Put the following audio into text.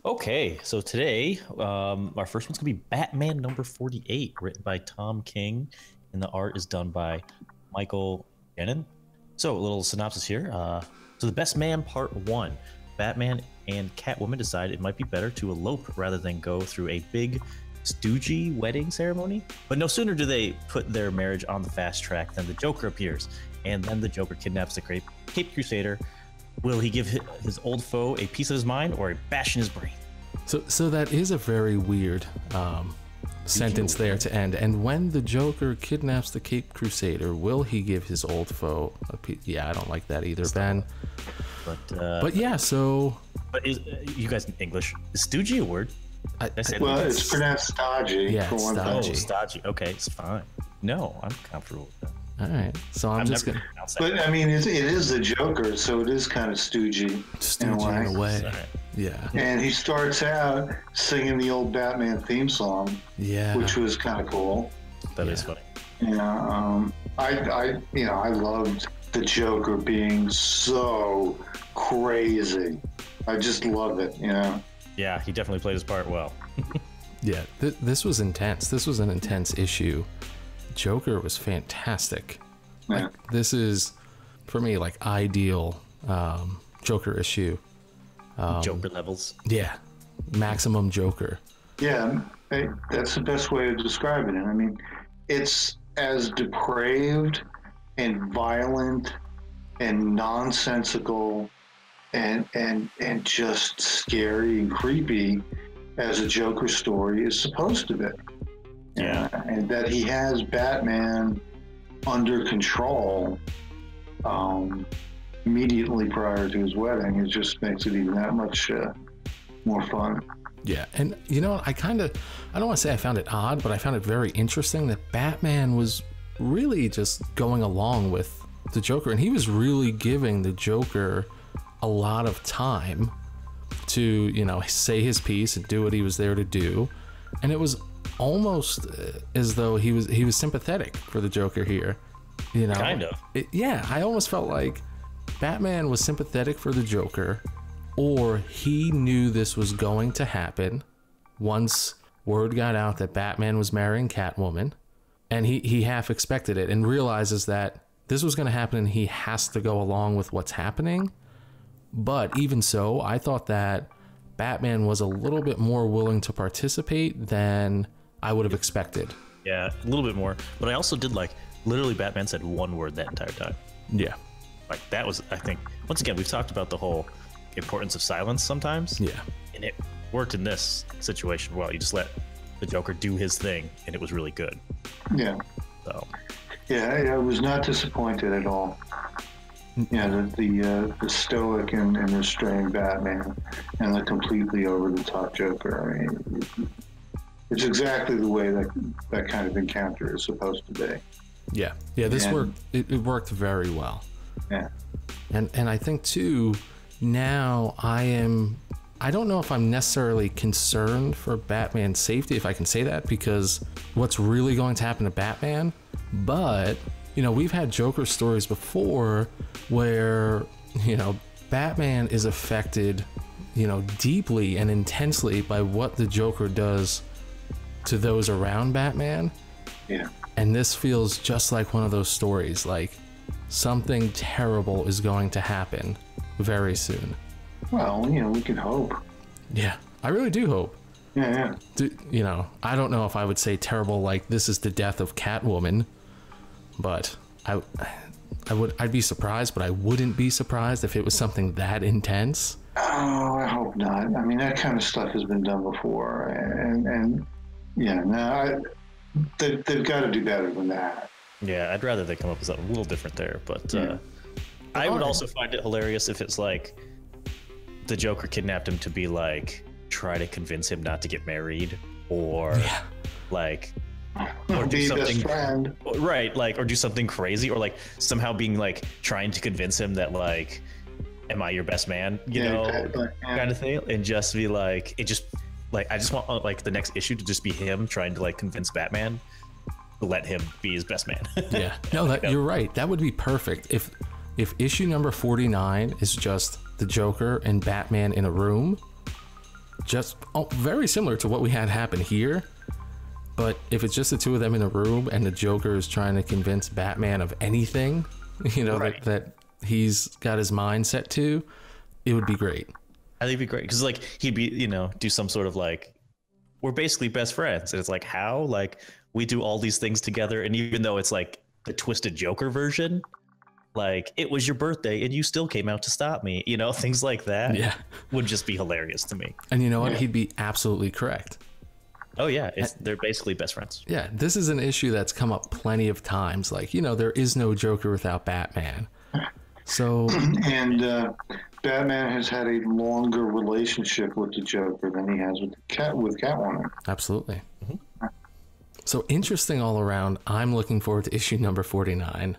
Okay, so today, our first one's gonna be Batman number 48, written by Tom King, and the art is done by Michael Gannon. So, a little synopsis here. So, the Best Man Part 1. Batman and Catwoman decide it might be better to elope rather than go through a big, stodgy wedding ceremony. But no sooner do they put their marriage on the fast track than the Joker appears, and then the Joker kidnaps the Caped Crusader. Will he give his old foe a piece of his mind or a bash in his brain? So that is a very weird sentence there to end. And when the Joker kidnaps the Caped Crusader, will he give his old foe a piece? Yeah, I don't like that either, Ben. But yeah, so... But you guys in English, is stodgy a word? It's pronounced stodgy. Yeah, for one stodgy. Oh, stodgy. Okay, it's fine. No, I'm comfortable with that. All right, so I'm just gonna. But I mean, it is the Joker, so it is kind of stodgy in a way. Right. Yeah. And he starts out singing the old Batman theme song, which was kind of cool. That is funny. Yeah, I loved the Joker being so crazy. I just love it. Yeah, he definitely played his part well. Yeah, this was intense. This was an intense issue. Joker was fantastic. Yeah. Like, this is, for me, like ideal Joker issue. Joker levels. Yeah, maximum Joker. Yeah, that's the best way of describing it. I mean, it's as depraved and violent and nonsensical and just scary and creepy as a Joker story is supposed to be. Yeah. And that he has Batman under control immediately prior to his wedding, it just makes it even that much more fun. Yeah, and you know, I don't want to say I found it odd, but I found it very interesting that Batman was really just going along with the Joker, and he was really giving the Joker a lot of time to, say his piece and do what he was there to do. And it was almost as though he was sympathetic for the Joker here, Kind of. I almost felt like Batman was sympathetic for the Joker, or he knew this was going to happen once word got out that Batman was marrying Catwoman, and he half expected it and realizes that this was going to happen and he has to go along with what's happening. But even so, I thought that Batman was a little bit more willing to participate than I would have expected. Yeah, a little bit more. But I also did literally Batman said one word that entire time. Yeah. Like that was, I think, once again, we've talked about the whole importance of silence sometimes. Yeah. And it worked in this situation well. You just let the Joker do his thing and it was really good. Yeah. So. Yeah, I was not disappointed at all. Yeah, the stoic and restrained Batman and the completely over-the-top Joker. I mean, it's exactly the way that kind of encounter is supposed to be. Yeah, this worked. It worked very well. Yeah, and I think too. Now I don't know if I'm necessarily concerned for Batman's safety, if I can say that, because what's really going to happen to Batman, but. We've had Joker stories before where, Batman is affected, deeply and intensely by what the Joker does to those around Batman. Yeah. And this feels just like one of those stories, like something terrible is going to happen very soon. Well, we can hope. Yeah, I really do hope. Yeah. I don't know if I would say terrible like this is the death of Catwoman. But I'd be surprised, but I wouldn't be surprised if it was something that intense. Oh, I hope not. I mean, that kind of stuff has been done before, and they've got to do better than that. Yeah, I'd rather they come up with something a little different there, but I would also find it hilarious if it's like the Joker kidnapped him to be try to convince him not to get married, or or do something, right? Or do something crazy, or somehow being trying to convince him that am I your best man? Kind of thing, and just be it just I just want the next issue to just be him trying to convince Batman to let him be his best man. Yeah, no, you're right. That would be perfect if issue number 49 is just the Joker and Batman in a room. just very similar to what we had happen here. But if it's just the two of them in a room and the Joker is trying to convince Batman of anything, you know, Right. that he's got his mind set to, it would be great. I think it'd be great because like he'd be, you know, do some sort of like, we're basically best friends, and it's like, how, like, we do all these things together, and even though it's like the twisted Joker version, like, it was your birthday and you still came out to stop me, you know, things like that. Yeah. Would just be hilarious to me. And you know what? Yeah. He'd be absolutely correct. Oh yeah, they're basically best friends. Yeah, this is an issue that's come up plenty of times. Like, you know, there is no Joker without Batman. So, And Batman has had a longer relationship with the Joker than he has with Catwoman. absolutely. So interesting all around. I'm looking forward to issue number 49.